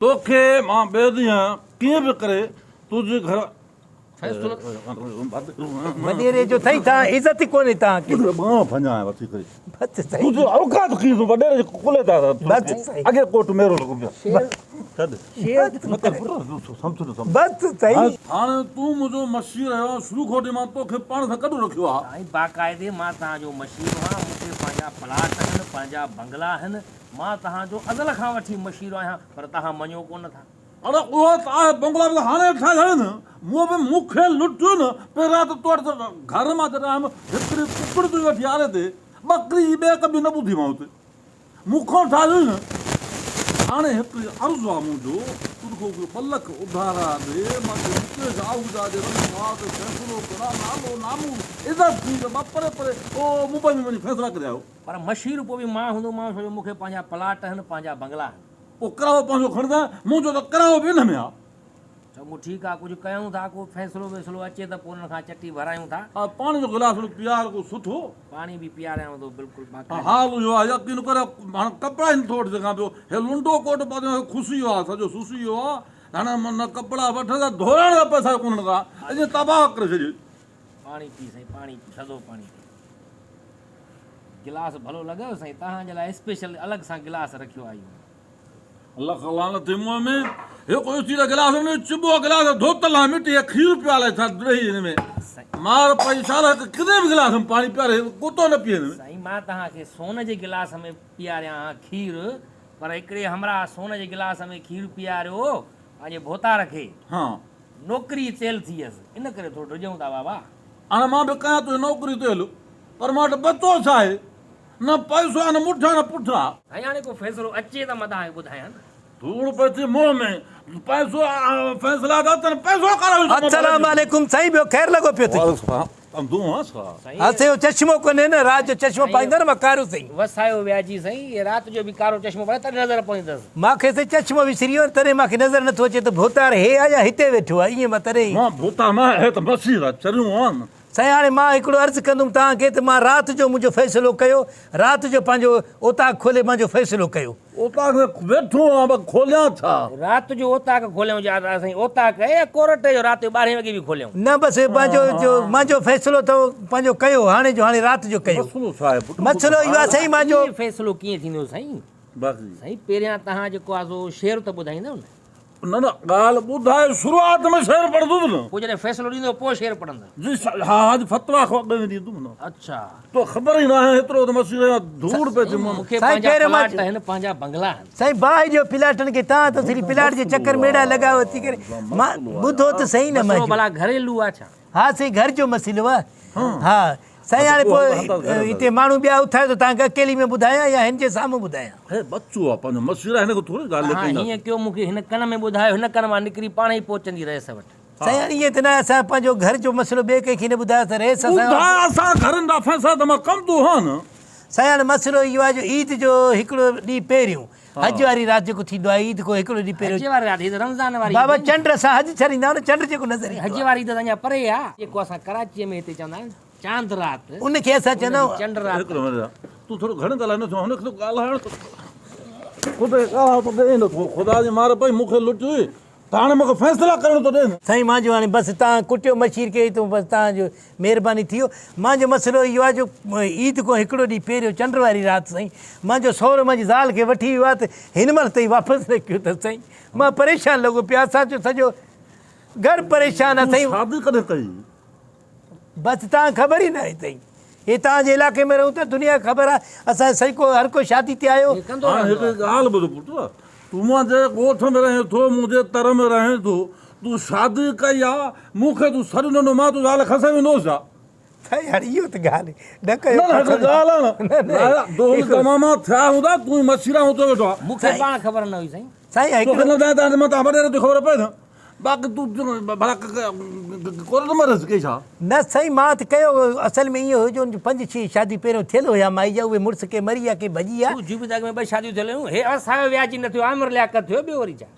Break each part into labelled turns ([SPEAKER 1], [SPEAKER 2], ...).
[SPEAKER 1] तोखे मां ॿिए ॾींहुं कीअं बि करे तुंहिंजे घर
[SPEAKER 2] वॾेरे जो अथई तव्हां इज़त ई कोन्हे तव्हांखे
[SPEAKER 1] तुंहिंजो औकात कीअं तूं वॾेरे जे कुले था अॻे कोट मेरो लॻो पियो
[SPEAKER 2] बस सही
[SPEAKER 1] हाणे तूं मुंहिंजो मशीर आहियो शुरू खां वठी मां तोखे पाण सां गॾु रखियो आहे
[SPEAKER 3] साईं बाक़ाइदे मां तव्हांजो मशीर आहियां मूंखे पंहिंजा प्लाट आहिनि पंहिंजा बंगला आहिनि मां तव्हांजो अज़ल खां वठी मशीर आहियां पर तव्हां मञो कोन था
[SPEAKER 1] अरे उहो तव्हां बंगला बि हाणे ठाहिया न मूं बि मूंखे लुटियो न पहिरियां त तोड़ घर मां जॾहिं हिकिड़ी कुकड़ तूं वेठी आरे ते ॿकरी ॿिए कबी न ॿुधी मां हुते मूंखां ठाहियो न हाणे हिकिड़ी अर्ज़ु आहे मुंहिंजो तुंहिंजो ॿ लख उधारा ॾे मां आहूजा जे फ़ैसिलो करा नालो नामू इज़त थी त मां परे परे पोइ मुंबई में वञी फ़ैसिला करे आयो
[SPEAKER 3] पर मशीर पोइ बि मां हूंदो मां सोचियो मूंखे पंहिंजा प्लाट आहिनि पंहिंजा बंगला आहिनि
[SPEAKER 1] पोइ किरायो पंहिंजो खणंदा मुंहिंजो त किरायो बि हिन में आहे
[SPEAKER 3] चङो ठीकु आहे कुझु कयूं था को फ़ैसिलो वैसिलो अचे त पोइ हुन खां चटी भरायूं था
[SPEAKER 1] हा पाणी जो गिलास पीआर को सुठो
[SPEAKER 3] पाणी बि पीआरियां थो बिल्कुलु
[SPEAKER 1] हाल इहो आहे यकीन करे हाणे कपिड़ा ई नथो वठी सघां पियो हे लुंडो कोट पातो खुशी वियो आहे सॼो सुसी वियो आहे हाणे न कपिड़ा वठंदा धोइण जा पैसा कोन था अॼु तबाह करे छॾियो
[SPEAKER 3] पाणी पी साईं पाणी थधो पाणी गिलास भलो लॻियो साईं तव्हांजे लाइ स्पेशल अलॻि सां गिलास रखियो आहे
[SPEAKER 1] लख लानत थिए मुंहं में हिकु स्टील गिलास में चिॿो गिलास धोतल आहे मिटी खीर पियाले छा ॾही हिन में मार पई साल किथे बि गिलास में पाणी पियारे कुतो न पीए
[SPEAKER 3] साईं मां तव्हांखे सोन जे गिलास में पीआरियां खीर पर हिकिड़े हमरा सोन जे गिलास में खीर पीआरियो पंहिंजे भोतार खे
[SPEAKER 1] हा
[SPEAKER 3] नौकिरी तेल थी वियसि इन करे थोरो ॾिजूं था बाबा
[SPEAKER 1] हाणे मां बि कयां तुंहिंजी नौकिरी तेल पर मां वटि बतो छा आहे न पैसो आहे न मुठा न पुठा
[SPEAKER 3] साईं हाणे को फ़ैसिलो अचे त मां तव्हांखे ॿुधायां न
[SPEAKER 1] धूड़ पई थी मुंहं में पैसो फ़ैसिला था अचनि पैसो
[SPEAKER 2] अस्सलाम वालेकुम साईं ॿियो ख़ैर लॻो पियो अथई चश्मो कोन्हे न राति जो चश्मो पाईंदो न मां कारो साईं
[SPEAKER 3] वसायो वियाजी साईं राति जो बि कारो चश्मो पाए तॾहिं नज़र पवंदसि
[SPEAKER 2] मूंखे साईं चश्मो विसरी वियो तॾहिं मूंखे नज़र नथो अचे त भोतार हे आहे या हिते वेठो आहे ईअं मां तॾहिं
[SPEAKER 1] मां भोतार मां हे त मसीर आहे चरियूं आहे न
[SPEAKER 2] साईं हाणे मां हिकिड़ो अर्ज़ु कंदुमि तव्हांखे त मां राति जो मुंहिंजो फ़ैसिलो कयो राति जो पंहिंजो ओताक खोले मुंहिंजो फ़ैसिलो कयो
[SPEAKER 1] ओताक वेठो आहे खोलियां छा
[SPEAKER 3] राति जो ओताक खोलियूं साईं ओताक या कोरट जो राति जो 12 वॻे बि खोलियूं
[SPEAKER 2] न बसि मुंहिंजो फ़ैसिलो त पंहिंजो कयो हाणे जो हाणे राति जो कयो मसइलो इहो आहे साईं मुंहिंजो
[SPEAKER 3] फ़ैसिलो कीअं थींदो साईं साईं पहिरियां तव्हां जेको आहे सो शेर त ॿुधाईंदव न
[SPEAKER 1] न न ॻाल्हि ॿुधाए शुरूआत में शेर पढ़ंदुसि न
[SPEAKER 3] पोइ जॾहिं फ़ैसिलो ॾींदो पोइ शेर पढ़ंदा
[SPEAKER 1] जी हा अॼु फतवा ॾींदुमि न
[SPEAKER 3] अच्छा
[SPEAKER 1] तो ख़बर ई न आहे हेतिरो त मसीर धूड़ पए थी
[SPEAKER 3] मूंखे पंहिंजा प्लाट आहिनि पंहिंजा बंगला आहिनि
[SPEAKER 2] साईं बाहि जो प्लाटनि खे तव्हां त सिरी प्लाट जे चकर मेड़ा लॻायो अची करे मां ॿुधो त सही न मां
[SPEAKER 3] भला घरेलू आहे छा
[SPEAKER 2] हा साईं घर जो मसइलो आहे हा साईं हाणे पोइ हिते माण्हू ॿिया उथायो त तव्हांखे अकेली में ॿुधायां या हिन जे साम्हूं ॿुधायां
[SPEAKER 1] हे बच्चो आहे पंहिंजो मसीर आहे हिन खे थोरी ॻाल्हि
[SPEAKER 3] हीअं कयो मूंखे हिन कन में ॿुधायो हिन कन मां निकिरी पाण ई पहुचंदी रहेसि वटि
[SPEAKER 2] साईं हाणे ईअं त न असां पंहिंजो घर जो मसइलो ॿिए कंहिंखे न ॿुधायो त रहेसि
[SPEAKER 1] असां घरनि जा फ़ैसिला त मां कमु थो हा न
[SPEAKER 2] साईं हाणे मसइलो इहो आहे जो ईद जो हिकिड़ो ॾींहुं पहिरियों हज वारी राति जेको थींदो आहे ईद को हिकिड़ो ॾींहुं पहिरियों
[SPEAKER 3] रमज़ान वारी
[SPEAKER 2] बाबा चंड असां हज छॾींदा आहियूं न चंड जेको नज़र
[SPEAKER 3] हज वारी त अञा परे आहे जेको असां कराचीअ में हिते चवंदा आहियूं चांद राति
[SPEAKER 2] उनखे असां चवंदा आहियूं
[SPEAKER 3] चंड राति
[SPEAKER 1] तूं थोरो घणो ॻाल्हाए नथो हुनखे ॻाल्हाइण ख़ुदा जी मार पई मूंखे लुटियो त हाणे मूंखे फ़ैसिला करणो थो ॾे
[SPEAKER 2] साईं मुंहिंजो हाणे बसि तव्हां कुटियो मशीर कई थो बसि तव्हांजो महिरबानी थी वियो मुंहिंजो मसइलो इहो आहे जो ईद खां हिकिड़ो ॾींहुं पहिरियों चंड वारी राति साईं मुंहिंजो सहुरो मुंहिंजी ज़ाल खे वठी वियो आहे त हिन महिल ताईं वापसि न कयो अथसि साईं मां परेशान लॻो पियो असांजो सॼो घरु परेशान आहे साईं
[SPEAKER 1] शादी कॾहिं कई
[SPEAKER 2] बसि तव्हां ख़बर ई न आहे साईं हे तव्हांजे इलाइक़े में रहूं था दुनिया ख़बर आहे असां सही को हर को शादी ते आयो
[SPEAKER 1] हिकु ॻाल्हि ॿुधो पुटु तूं मुंहिंजे ॻोठ में रहे थो मुंहिंजे तर में रहे थो तूं शादी कई आहे मूंखे तूं सॾु ॾिनो मां तूं ज़ाल खसे वेंदोसि छा
[SPEAKER 2] साईं हाणे इहो त ॻाल्हि न कयो
[SPEAKER 1] ॻाल्हि थिया हूंदा तूं मशीरा हूंदो वेठो आहे
[SPEAKER 3] मूंखे पाण ख़बर न हुई साईं
[SPEAKER 2] साईं
[SPEAKER 1] वॾेरे ते ख़बर पए न बाक़ी तूं कोन कई छा
[SPEAKER 2] न साईं मां त कयो असल में ईअं हुयो 5-6 शादी पहिरियों थियल हुया माई जा उहे मुड़ुस के मरी आहे के भॼी आहे
[SPEAKER 3] जूबीदाग में 2 शादियूं थियल हुयूं हे असांजो व्याजी न थियो आमिर लियाकत थियो ॿियो वरी छा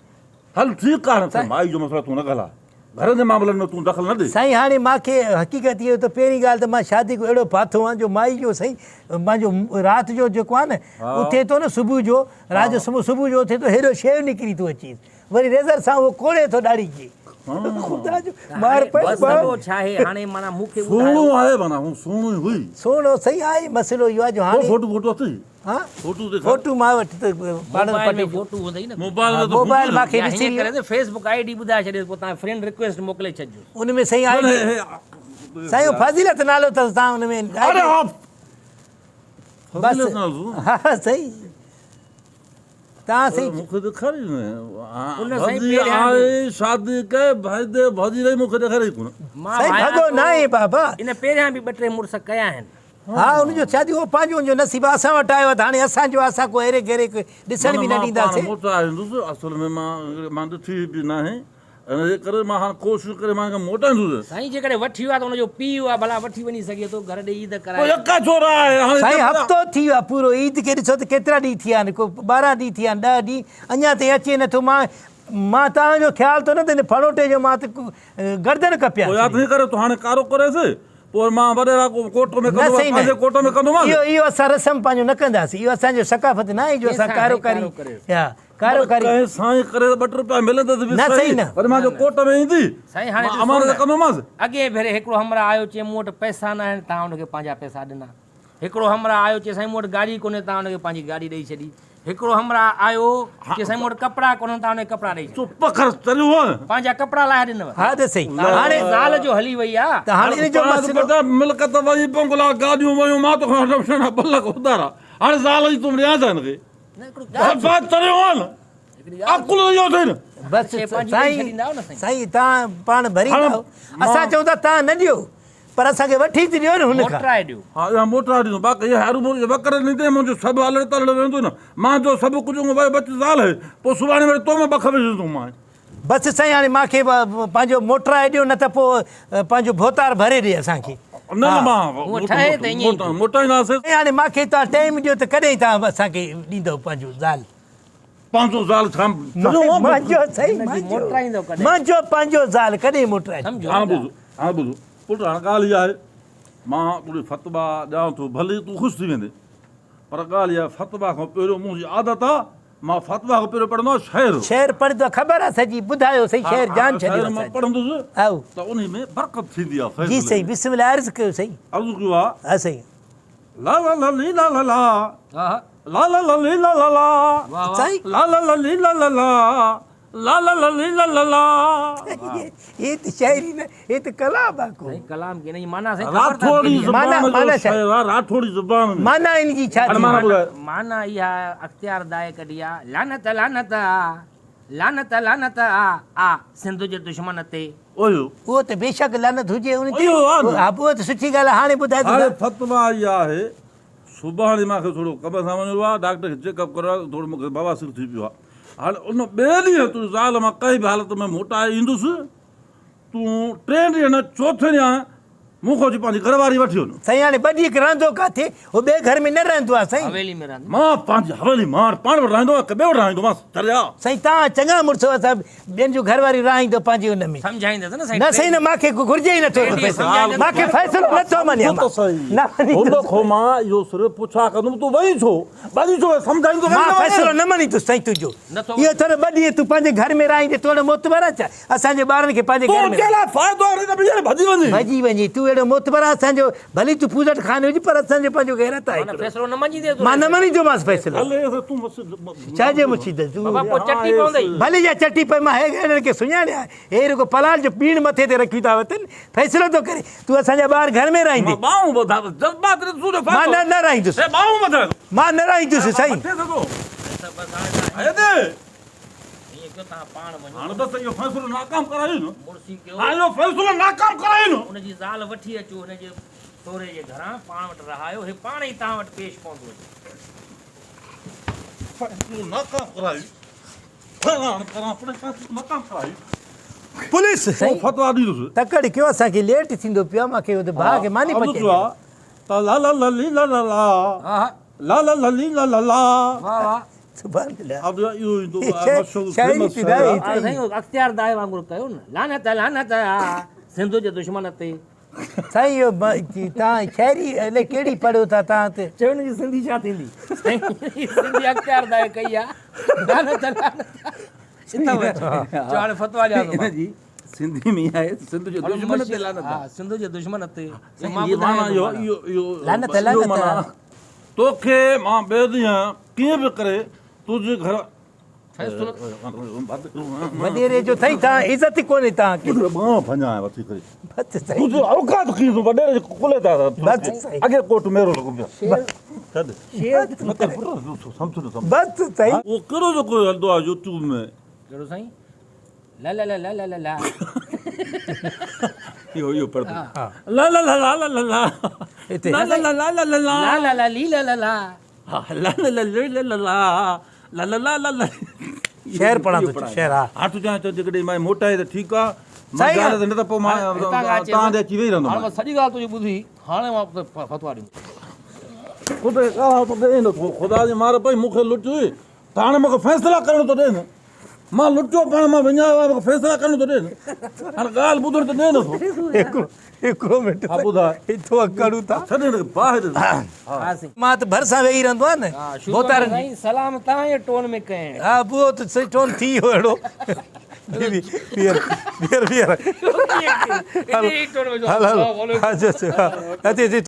[SPEAKER 1] हल ठीकु आहे माई जो मसइलो तूं न ॻाल्हाए घर जे मामलनि में तूं दख़ल न ॾे
[SPEAKER 2] साईं हाणे मूंखे हक़ीक़त इहो त पहिरीं ॻाल्हि त मां शादी को अहिड़ो फाथो आहे जो माई जो साईं मुंहिंजो राति जो जेको आहे न उथे थो न सुबुह जो राति जो सुबुह जो उथे थो हेॾो शेव निकिरी थो अचे वरी रेज़र सां उहो कोड़े थो ॾाढ़ी खे ख़ुदा जो मार पए
[SPEAKER 3] मसलो छा आहे हाणे माना मूंखे
[SPEAKER 1] सोणो आहे माना हू सोणो ई हुई
[SPEAKER 2] सुहिणो सही आहे मसइलो इहो आहे जो
[SPEAKER 1] वो
[SPEAKER 2] हाणे
[SPEAKER 1] फोटो अथई
[SPEAKER 2] हा
[SPEAKER 1] फोटो ॾेखार
[SPEAKER 2] फोटू मां वटि त पाण
[SPEAKER 3] मोबाइल में फोटू हूंदई न
[SPEAKER 1] मोबाइल में
[SPEAKER 2] मोबाइल मूंखे
[SPEAKER 3] या
[SPEAKER 2] ॾिसी
[SPEAKER 3] हीअं करे फेसबुक आईडी ॿुधाए छॾियो पोइ तव्हां फ्रेंड रिक्वेस्ट मोकिले छॾिजो
[SPEAKER 2] उन में सही आहे साईं फाज़िलत नालो अथसि तव्हां हुन में
[SPEAKER 1] अरे आप
[SPEAKER 2] बसि हा सही तव्हां सही
[SPEAKER 1] मूंखे ॾेखारी
[SPEAKER 3] उन
[SPEAKER 1] न
[SPEAKER 3] साईं
[SPEAKER 1] भजी
[SPEAKER 3] पहिरियां
[SPEAKER 1] आहे शादी कए भाई दे भजी रही मूंखे ॾेखारी कोन
[SPEAKER 3] मां
[SPEAKER 2] साईं
[SPEAKER 3] भाया
[SPEAKER 2] भॻो
[SPEAKER 3] थो,
[SPEAKER 2] न आहे बाबा
[SPEAKER 3] इन पहिरियां बि ॿ टे मुड़ुस कया आहिनि
[SPEAKER 2] हा हुनजो शादी उहो पंहिंजो हुनजो नसीबु असां वटि आयो आहे त हाणे असांजो असां को अहिड़े गहिड़े ॾिसण बि न ॾींदासीं
[SPEAKER 1] मोटा ईंदुसि असल में मां ॾिठी बि न आहे हिन करे मां हाणे कोशिशि करे मां मोटाईंदुसि
[SPEAKER 3] साईं जेकॾहिं वठी वियो आहे त हुनजो पीउ आहे भला वठी वञी सघे थो घर ॾे ईद कराए
[SPEAKER 1] यका छोरा आहे हाणे
[SPEAKER 2] साईं हफ़्तो थी वियो आहे पूरो ईद खे ॾिसो त केतिरा ॾींहं थी विया आहिनि को 12 ॾींहं थी विया आहिनि 10 ॾींहं अञा ताईं अचे नथो मां तव्हांजो ख़्यालु थो न त हिन फड़ोटे जो मां त गर्दन कपिया
[SPEAKER 1] पोइ यादि नहीं करे तो हाणे कारो करेसि पोइ मां वॾेरा कोट में कंदो पंहिंजे कोट में कंदोमांसि
[SPEAKER 2] इहो असां रस्म पंहिंजो न कंदासीं इहो असांजो सकाफ़त न आहे जो असां कारोकारी हा कारोकारी
[SPEAKER 1] कंहिं साईं करे 2 रुपया मिलंदसि बि
[SPEAKER 2] न सही न।
[SPEAKER 1] वरी मां जो कोट में ईंदी
[SPEAKER 3] साईं हाणे
[SPEAKER 1] मां
[SPEAKER 3] ॾिसो
[SPEAKER 1] अमानत
[SPEAKER 3] न,
[SPEAKER 1] कंदोमांसि
[SPEAKER 3] अॻे भेरे हिकिड़ो हमरा आयो चए मूं वटि पैसा न आहिनि तव्हां हुनखे पंहिंजा पैसा ॾिना हिकिड़ो हमरा आयो चए साईं मूं वटि गाॾी कोन्हे तव्हां हुनखे पंहिंजी गाॾी ॾेई छॾी हिकिड़ो हमरा आयो चए साईं मूं वटि कपिड़ा कोन्हनि तव्हां हुनखे कपिड़ा ॾेई छॾी
[SPEAKER 1] चुप कर चलियो वञ
[SPEAKER 3] पंहिंजा कपिड़ा लाहे ॾिनव
[SPEAKER 2] हा त सही
[SPEAKER 3] हाणे
[SPEAKER 2] हाणे
[SPEAKER 3] ज़ाल जो हली वई आहे
[SPEAKER 2] त हाणे इन जो मसइलो
[SPEAKER 1] मिल्कत वई बंगला गाॾियूं वयूं मां तो 2 लख उधारा हाणे ज़ाल जी तूं रियाज़ आहिनि खे
[SPEAKER 3] न हिकिड़ो ॻाल्हि-
[SPEAKER 1] बात चलियो वञ
[SPEAKER 3] हिकिड़ी ॻाल्हि-
[SPEAKER 1] अकुल इहो अथई न
[SPEAKER 2] बसि
[SPEAKER 3] शइ पंहिंजी ॾेई
[SPEAKER 2] साईं
[SPEAKER 3] छॾींदा आहियो न साईं।
[SPEAKER 2] साईं तव्हां पाण भरी
[SPEAKER 1] हाणे
[SPEAKER 2] ॾियो असां चऊं था तव्हां न ॾियो पर असांखे वठी थी ॾियो न हुन खां
[SPEAKER 3] मोटराए ॾियो
[SPEAKER 1] हा इहा मोटा ॾींदो बाक़ी इहा हरू मुंहिंजो वकर ॾींदे मुंहिंजो सभु हलण तलण वेंदो न मां जो सभु कुझु वरी बची ज़ाल आहे पोइ सुभाणे वरी तो में बख विझंदुमि मां
[SPEAKER 2] बसि साईं हाणे मूंखे पंहिंजो मोटराए ॾियो न त पोइ पंहिंजो भोतार भरे ॾे असांखे
[SPEAKER 1] न न मां
[SPEAKER 3] उहो ठहे त ईअं ई।
[SPEAKER 1] मोटाईंदासीं
[SPEAKER 2] ऐं हाणे मूंखे तव्हां टाइम ॾियो त कॾहिं तव्हां असांखे ॾींदव पंहिंजो ज़ाल
[SPEAKER 1] 500 ज़ाल छा
[SPEAKER 2] मुंहिंजो सही
[SPEAKER 3] मोटराईंदो कॾहिं
[SPEAKER 2] मुंहिंजो पंहिंजो ज़ाल कॾहिं मोटराए
[SPEAKER 3] सम्झो
[SPEAKER 1] हाणे ॿुधो पुटु हाणे ॻाल्हि इहा आहे मां तुंहिंजी फतवा ॾियां थो भले तूं ख़ुशि थी वेंदे पर ॻाल्हि इहा फतवा खां पहिरियों मुंहिंजी आदत आहे मां फतवा खां पहिरियों पढ़ंदो आहियां शेर
[SPEAKER 2] शहर पढ़ंदो आहे ख़बर आहे सॼी ॿुधायो सही शहर जान छॾियो
[SPEAKER 1] शेर मां
[SPEAKER 2] असांखे।
[SPEAKER 1] पढ़ंदुसि
[SPEAKER 2] आओ
[SPEAKER 1] त उन में बरकत थींदी आहे
[SPEAKER 2] जी सही बिस्मिल्लाह अर्ज़ कयो सही
[SPEAKER 1] अर्ज़ु कयो आहे
[SPEAKER 2] हा सही
[SPEAKER 1] ला ला ला ली ला ला ला
[SPEAKER 3] हा हा
[SPEAKER 1] ला ला ला ली ला ला ला
[SPEAKER 3] वाह वाह
[SPEAKER 2] साईं
[SPEAKER 1] ला ला ला ली ला ला ला ला ला ला ली ला ला ला
[SPEAKER 2] ये त शाइरी न ये त कलाम आहे को
[SPEAKER 3] साईं कलाम की नहीं माना साईं
[SPEAKER 1] राठौड़ी
[SPEAKER 2] माना-
[SPEAKER 1] ज़ुबान
[SPEAKER 2] माना
[SPEAKER 1] जो
[SPEAKER 2] छा?
[SPEAKER 1] शेर आहे राठौड़ी ज़ुबान में
[SPEAKER 2] माना इन जी छा
[SPEAKER 1] हाणे
[SPEAKER 2] थी
[SPEAKER 1] माना ॿुधाए
[SPEAKER 3] माना इहा अख़्तियार दाए कढी आहे लानत लानत आ लानत लानत आ सिंध जे दुश्मन ते
[SPEAKER 1] ओयो
[SPEAKER 2] उहो त बेशक लानत हुजे उन ते
[SPEAKER 1] इहो आहे न।
[SPEAKER 2] हा पोइ त सुठी ॻाल्हि आहे हाणे ॿुधाए
[SPEAKER 1] हाणे
[SPEAKER 2] थो
[SPEAKER 1] फतवा इहा आहे सुभाणे मूंखे थोरो कम सां वञिणो आहे डॉक्टर खे चेकअप करिणो आहे थोरो मूंखे बवासीर थी पियो आहे हाणे उन ॿिए ॾींहुं तुंहिंजी ज़ाल मां काई बि हालत में मोटाए ईंदुसि तूं 3 ॾींहं न 4थे ॾींहुं मूंखां अची पंहिंजी घरवारी वठी वञु
[SPEAKER 2] साईं हाणे ॿ ॾींहं रहंदो किथे उहो ॿिए घर में न रहंदो आहे साईं
[SPEAKER 3] हवेली में रहंदो
[SPEAKER 1] मां पंहिंजी हवेली मां पाण वटि रहंदो आहियां ॿियो वटि रहंदोमांसि चलिया
[SPEAKER 2] साईं तव्हां चङा मुड़ुस असां ॿियनि जो घरवारी रहंदो पंहिंजे हुन में
[SPEAKER 3] सम्झाईंदसि न साईं
[SPEAKER 2] न साईं न मूंखे घुरिजे ई नथो मूंखे फ़ैसिलो नथो मञे न
[SPEAKER 1] खां मां इहो सिर्फ़ु पुछा कंदुमि तूं वई छो सम्झाईंदो
[SPEAKER 2] मां फ़ैसिलो न मञींदुसि साईं तुंहिंजो
[SPEAKER 3] नथो।
[SPEAKER 2] इहो थोरो 2 ॾींहं तूं पंहिंजे घर में रहींदे तोड़ो मोतबर आहे छा असांजे ॿारनि खे पंहिंजे घर में
[SPEAKER 1] फ़ाइदो आहे त ॿीहर भॼी वञे
[SPEAKER 2] भॼी वञे तूं अहिड़ो मोतबर आहे असांजो भली तूं पूजट खाने हुजे पर असांजो पंहिंजो गैरत आहे
[SPEAKER 3] माना
[SPEAKER 2] हिकिड़ो।
[SPEAKER 3] फ़ैसिलो न मञी दे
[SPEAKER 2] मां न मञींदोमांसि फ़ैसिलो
[SPEAKER 1] हले तूं मस्त
[SPEAKER 2] छाजे मुसीबत तूं
[SPEAKER 3] बाबा पोइ चटी पवंदई
[SPEAKER 2] भले जा चटी पे मां अहिड़नि खे सुञाणिया हे रुगो पलाल जो पीण मथे ते रखी था वठनि फ़ैसिलो थो करे तूं असांजा ॿार घर में रहंदे
[SPEAKER 1] बाऊं ॿुधा जज़्बात
[SPEAKER 2] मां न रहंदुसि
[SPEAKER 1] बाऊं ॿुधाए
[SPEAKER 2] मां न रहंदुसि साईं
[SPEAKER 3] तव्हां पाण वञो
[SPEAKER 1] हाणे बसि इहो फ़ैसिलो नाकाम करायो न
[SPEAKER 3] मुड़सी कयो
[SPEAKER 1] हाणे इहो फ़ैसिलो नाकाम करायो न
[SPEAKER 3] हुनजी ज़ाल वठी अचो हुनजे सहुरे जे घरां पाण वटि रहायो हे पाण ई तव्हां वटि पेश पवंदो
[SPEAKER 1] फ़ैसिलो नाकाम करायो फलाण करां पर फ़ैसिलो नाकाम करायो
[SPEAKER 2] पुलिस
[SPEAKER 1] पोइ
[SPEAKER 2] साईं
[SPEAKER 1] फतवा ॾींदुसि
[SPEAKER 2] तकड़ कयो असांखे लेट थींदो पियो आहे मूंखे भाउ खे मानी
[SPEAKER 1] अर्ज़ु
[SPEAKER 2] पचे
[SPEAKER 1] कयो आहे त ला ला ला ली ला ला ला
[SPEAKER 3] हा हा
[SPEAKER 1] ला ला ला ली ला ला ला
[SPEAKER 3] वाह वाह
[SPEAKER 2] सुभाणे अल्लाह।
[SPEAKER 1] अब इहो ईंदो
[SPEAKER 2] शाइरी थी ॻाल्हि।
[SPEAKER 3] साईं अख़्तियार दाए वांगुरु कयो न लानत लानत आ सिंध जे दुश्मन ते
[SPEAKER 2] साईं इहो तव्हां शाइरी अलाए कहिड़ी पढ़ियो था तव्हां ते
[SPEAKER 3] चयो हुनजी सिंधी छा थींदी साईं सिंधी अख़्तियार दाए कई आहे लानत लानत इथं चो हाणे फतवा ॾियां थो मां।
[SPEAKER 1] जी सिंधी में आहे सिंध जो दुश्मन ते लानत
[SPEAKER 3] हा सिंध जे दुश्मन ते मां
[SPEAKER 1] ये माना
[SPEAKER 3] ॿुधायां
[SPEAKER 1] यो यो यो
[SPEAKER 2] लानत,
[SPEAKER 1] इहो
[SPEAKER 2] लानत।
[SPEAKER 1] माना तोखे मां ॿिए ॾींहुं कीअं बि करे तुंहिंजे घर
[SPEAKER 2] वॾेरे जो अथई तव्हां इज़त ई कोन्हे तव्हांखे
[SPEAKER 1] ॿ फंजा वठी करे
[SPEAKER 2] बस सही
[SPEAKER 1] तुंहिंजो औकात कीअं तूं वॾेरे कुले था
[SPEAKER 2] बस सही
[SPEAKER 1] अॻे कोट मेरो लॻो पियो छॾ
[SPEAKER 2] शेर
[SPEAKER 1] सम्झ न सम्झ
[SPEAKER 2] बस सही
[SPEAKER 1] उहो कहिड़ो जेको हलंदो आहे यूट्यूब में
[SPEAKER 3] कहिड़ो साईं ला ला ला ला ला ला ला
[SPEAKER 1] इहो पढ़ंदो ला ला ला ला ला ला ला
[SPEAKER 2] हिते
[SPEAKER 1] ला ला ला ला ला ला
[SPEAKER 3] ला ला ला ली ला ला ला
[SPEAKER 1] हा ला ला ला ला ला ला ला ला ला ला ला
[SPEAKER 2] शहर पढ़ा थो शहर हा
[SPEAKER 1] हा तूं चवां जेकॾहिं मां मोटा आहे त ठीकु आहे
[SPEAKER 2] सही आहे।
[SPEAKER 1] न त पोइ मां तव्हां ॾे अची वेही
[SPEAKER 3] हाणे
[SPEAKER 1] रहंदो
[SPEAKER 3] मां सॼी ॻाल्हि तुंहिंजी ॿुधी हाणे मां फतवा ॾींदुमि
[SPEAKER 1] ख़ुदा जी मार पई मूंखे लुट हुई त हाणे मूंखे फ़ैसिला करणो थो ॾिए न मां लुटियो पाण मां विञायो आहे मूंखे फ़ैसिला करणो थो ॾिए न हाणे ॻाल्हि ॿुधण त ॾिए नथो
[SPEAKER 2] हिकिड़ो मिंट
[SPEAKER 1] हा ॿुधाए
[SPEAKER 2] हिथो करूं था
[SPEAKER 1] छॾे न ॿाहिरि
[SPEAKER 3] हा साईं
[SPEAKER 2] मां त भरिसां वेही रहंदो आहे
[SPEAKER 3] हा
[SPEAKER 2] न
[SPEAKER 3] शुरू
[SPEAKER 2] बोतारनि जी
[SPEAKER 3] साईं सलाम तव्हांजे टोन में कयनि
[SPEAKER 2] हा उहो त सही टोन थी वियो अहिड़ो बीहर बीहर बीहर
[SPEAKER 3] इन ई टोन में जो
[SPEAKER 2] हल हल अच्छा अच्छा